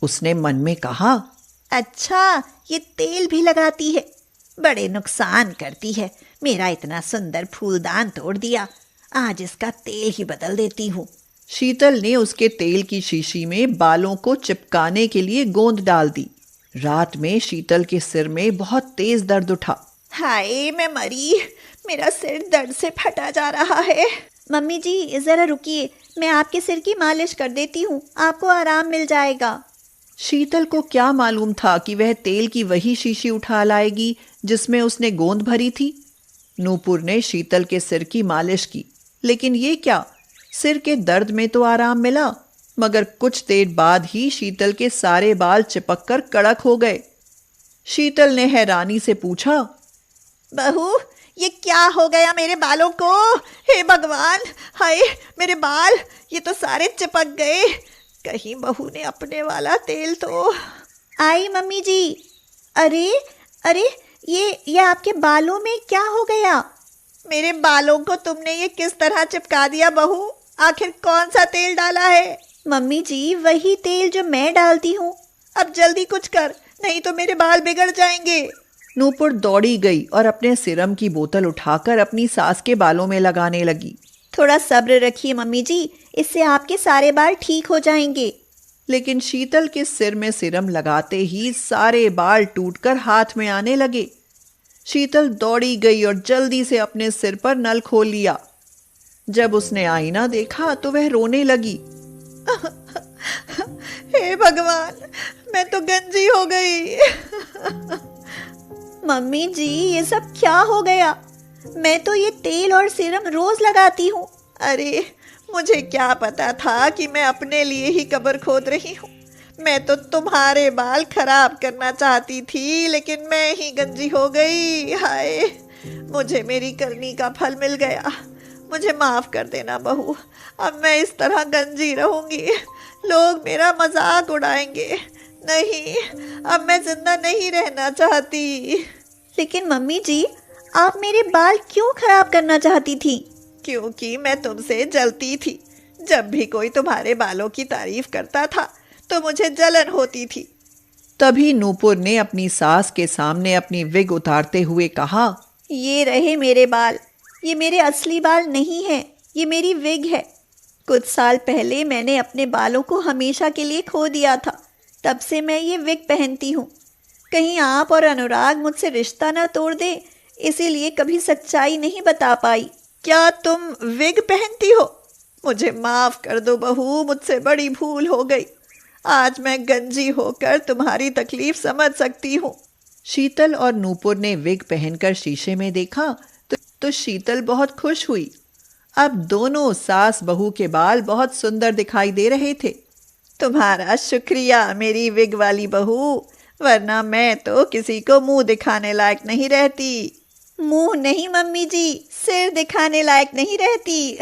उसने मन में कहा। अच्छा, ये तेल भी लगाती है, बड़े नुकसान करती है। मेरा इतना सुंदर फूलदान तोड़ दिया, आज इसका तेल ही बदल देती हूँ। शीतल ने उसके तेल की शीशी में बालों को चिपकाने के लिए गोंद डाल दी। रात में शीतल के सिर में बहुत तेज दर्द उठा। हाय, मैं मरी, मेरा सिर दर्द से फटा जा रहा है। मम्मी जी जरा रुकिए, मैं आपके सिर की मालिश कर देती हूँ, आपको आराम मिल जाएगा। शीतल को क्या मालूम था कि वह तेल की वही शीशी उठा लाएगी जिसमें उसने गोंद भरी थी। नूपुर ने शीतल के सिर की मालिश की, लेकिन ये क्या, सिर के दर्द में तो आराम मिला, मगर कुछ देर बाद ही शीतल के सारे बाल चिपक कर कड़क हो गए। शीतल ने हैरानी से पूछा, बहू, ये क्या हो गया मेरे बालों को? हे भगवान, हाय मेरे बाल, ये तो सारे चिपक गए। कहीं बहू ने अपने वाला तेल तो। आई मम्मी जी। अरे अरे, ये आपके बालों में क्या हो गया? मेरे बालों को तुमने ये किस तरह चिपका दिया बहू? आखिर कौन सा तेल डाला है? मम्मी जी, वही तेल जो मैं डालती हूँ। अब जल्दी कुछ कर, नहीं तो मेरे बाल बिगड़ जाएंगे। नूपुर दौड़ी गई और अपने सिरम की बोतल उठाकर अपनी सास के बालों में लगाने लगी। थोड़ा सब्र रखिए मम्मी जी, इससे आपके सारे बाल ठीक हो जाएंगे। लेकिन शीतल के सिर में सिरम लगाते ही सारे बाल टूटकर हाथ में आने लगे। शीतल दौड़ी गई और जल्दी से अपने सिर पर नल खोल लिया। जब उसने आईना देखा तो वह रोने लगी। हे भगवान, मैं तो गंजी हो गई। मम्मी जी, ये सब क्या हो गया? मैं तो ये तेल और सीरम रोज लगाती हूँ। अरे, मुझे क्या पता था कि मैं अपने लिए ही कब्र खोद रही हूँ। मैं तो तुम्हारे बाल खराब करना चाहती थी, लेकिन मैं ही गंजी हो गई। हाय, मुझे मेरी करनी का फल मिल गया। मुझे माफ कर देना बहू, अब मैं इस तरह गंजी रहूंगी, लोग मेरा मजाक उड़ाएंगे। नहीं, अब मैं जिंदा नहीं रहना चाहती। लेकिन मम्मी जी, आप मेरे बाल क्यों खराब करना चाहती थी? क्योंकि मैं तुमसे जलती थी। जब भी कोई तुम्हारे बालों की तारीफ करता था तो मुझे जलन होती थी। तभी नूपुर ने अपनी सास के सामने अपनी विग उतारते हुए कहा, ये रहे मेरे बाल, ये मेरे असली बाल नहीं हैं, ये मेरी विग है। कुछ साल पहले मैंने अपने बालों को हमेशा के लिए खो दिया था, तब से मैं ये विग पहनती हूँ। कहीं आप और अनुराग मुझसे रिश्ता न तोड़ दे, इसीलिए कभी सच्चाई नहीं बता पाई। क्या तुम विग पहनती हो? मुझे माफ कर दो बहू, मुझसे बड़ी भूल हो गई। आज मैं गंजी होकर तुम्हारी तकलीफ समझ सकती हूँ। शीतल और नूपुर ने विग पहनकर शीशे में देखा तो शीतल बहुत खुश हुई। अब दोनों सास बहू के बाल बहुत सुंदर दिखाई दे रहे थे। तुम्हारा शुक्रिया मेरी विग वाली बहू, वरना मैं तो किसी को मुंह दिखाने लायक नहीं रहती। मुंह नहीं मम्मी जी, सिर दिखाने लायक नहीं रहती।